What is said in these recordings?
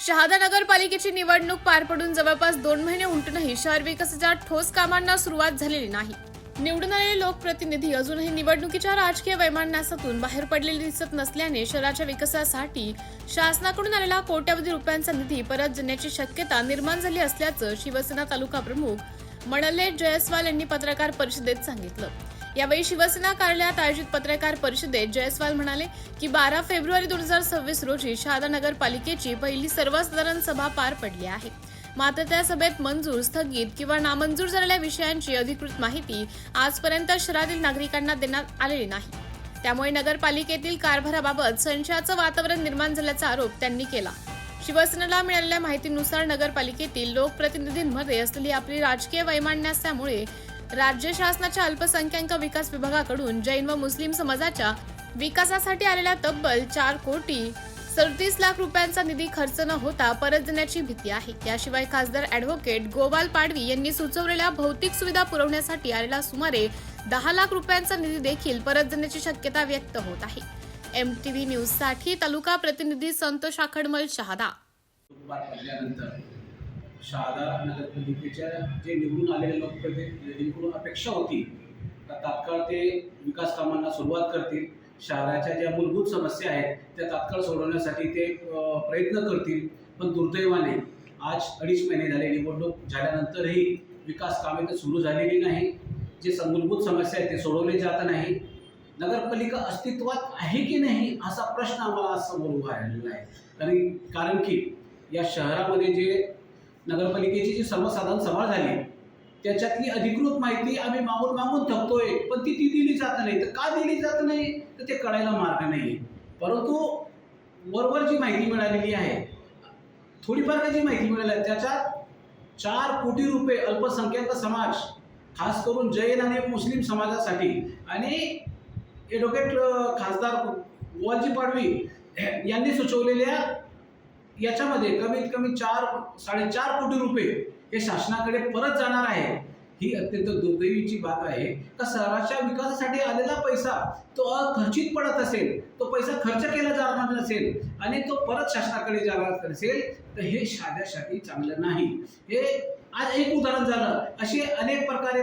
शहादा नगरपालिकेची निवडणूक पार पडून जवळपास 2 महिने उलटूनही शहर विकासाच्या ठोस कामांना सुरुवात झालेली नाही। निवडून आलेले लोकप्रतिनिधी अजूनही निवडणुकीच्या राजकीय वैमनस्यातून बाहेर पडलेले दिसत नसल्याने शहराच्या विकासासाठी शासनाकडून आलेला कोट्यवधी रुपयांचा निधी परत देण्याची शक्यता निर्माण झाली असल्याचं शिवसेना तालुका प्रमुख मनल्ले जयस्वाल यांनी पत्रकार परिषदेत सांगितलं। यावेळी शिवसेना कार्यालयात आयोजित पत्रकार परिषदेत जयस्वाल म्हणाले की 12 फेब्रुवारी 2026 रोजी शहादा नगरपालिकेची पहिली सर्वसाधारण सभा पार पडली आहे। मात्र त्या सभेत मंजूर, स्थगित किंवा नामंजूर झालेल्या विषयांची अधिकृत माहिती आजपर्यंत शहरातील नागरिकांना देण्यात आलेली नाही। त्यामुळे नगरपालिकेतील कारभाराबाबत संशयाचं वातावरण निर्माण झाल्याचा आरोप त्यांनी केला। शिवसेनेला मिळालेल्या माहितीनुसार नगरपालिकेतील लोकप्रतिनिधींमध्ये असलेली आपली राजकीय वैमनस्यामुळे राज्य शासनाच्या अल्पसंख्याक विकास विभागाकडून जैन व मुस्लिम समाजाच्या विकासासाठी आलेल्या तब्बल 4 कोटी 37 लाख रुपयांचा निधी खर्च न होता परत देण्याची भीती आहे। याशिवाय खासदार ॲडव्होकेट गोपाल पाडवी यांनी सुचवलेल्या भौतिक सुविधा पुरवण्यासाठी आलेला सुमारे 10 लाख रुपयांचा निधी देखील परत देण्याची शक्यता व्यक्त होत आहे। MTV न्यूज साठी तालुका प्रतिनिधी संतोष आखडमल, शहादा। शहादा नगरपालिकेच्या जे निवडून आलेले लोकप्रतिनिधींकडून अपेक्षा होती तात्काळ ते विकास कामांना सुरुवात करतील, शहराच्या ज्या मूलभूत समस्या आहेत त्या तात्काळ सोडवण्यासाठी ते प्रयत्न करतील। पण दुर्दैवाने आज 2.5 महिने झाले, निवडणूक झाल्यानंतरही विकास कामे तर सुरू झालेली नाही। जे मूलभूत समस्या आहेत ते सोडवले जात नाही। नगरपालिका अस्तित्वात आहे की नाही असा प्रश्न आम्हाला समोर उभा राहिलेला आहे। कारण की या शहरामध्ये जे नगरपालिकेची जी सर्वसाधारण सभा झाली त्याच्यातली अधिकृत माहिती आम्ही मागून थकतोय, पण ती दिली जात नाही। तर का दिली जात नाही तर ते कळायला मार्ग नाही। परंतु वरवर जी माहिती मिळालेली आहे, थोडीफार जी माहिती मिळाली आहे त्याच्यात 4 कोटी रुपये अल्पसंख्याक समाज, खास करून जैन आणि मुस्लिम समाजासाठी आणि ॲडव्होकेट खासदार गोपाल पाडवी यांनी सुचवलेल्या याच्यामध्ये कमीत कमी 4-4.5 कोटी रुपये हे शासनाकडे परत जाणार आहे। ही अत्यंत दुर्दैवीची बाब आहे का शहराच्या विकासासाठी आलेला पैसा तो अखर्चित पडत असेल, तो पैसा खर्च केला जाणार नसेल आणि तो परत शासनाकडे जाणार असेल तर हे शहरासाठी चांगलं नाही। हे आज एक उदाहरण झालं। असे अनेक प्रकारे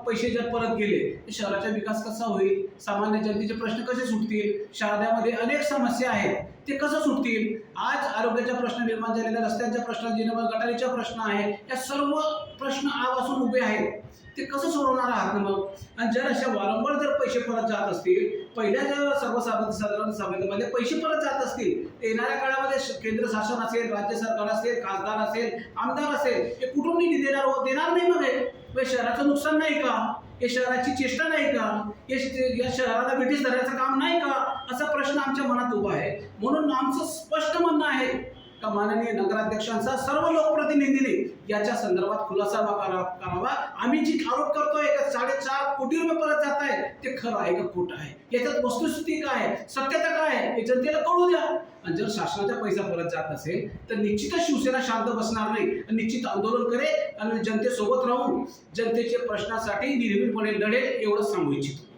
पैसे जर परत गेले तर शहराचा विकास कसा होईल, सामान्य जनतेचे प्रश्न कसे सुटतील, शहरामध्ये अनेक समस्या आहेत ते कसं सुटतील। आज आरोग्याचा प्रश्न निर्माण झालेला, रस्त्यांचा प्रश्न, गटारीचा प्रश्न आहे, या सर्व प्रश्न आजपासून उभे आहेत, ते कसं सोडवणार आहात ना मग। आणि जर अशा वारंवार जर पैसे परत जात असतील, पहिल्या जर सर्वसाधारण सभेमध्ये पैसे परत जात असतील, येणाऱ्या काळामध्ये केंद्र शासन असेल, राज्य सरकार असेल, खासदार असेल, आमदार असेल, हे कुठून निधी देणार नाही मग हे शहराचं नुकसान नाही का, हे शहराची चेष्टा नाही का, या शहराला ब्रिटिश धरायचं काम नाही का, असा प्रश्न आमच्या मनात उभा आहे। म्हणून आमचं स्पष्ट म्हणणं आहे का माननीय नगराध्यक्षांचा सर्व लोकप्रतिनिधींनी याच्या संदर्भात खुलासा करावा। आम्ही जी आरोप करतोय का 4.5 कोटी रुपये परत जात आहे ते खरं आहे का खोटं आहे, याच्यात वस्तुस्थिती काय आहे, सत्यता काय आहे हे जनतेला कळू द्या। आणि जर शासनाचा पैसा परत जात असेल तर निश्चितच शिवसेना शांत बसणार नाही, निश्चित आंदोलन करेल आणि जनतेसोबत राहून जनतेच्या प्रश्नासाठी निर्भीडपणे लढेल, एवढंच सांगू इच्छितो।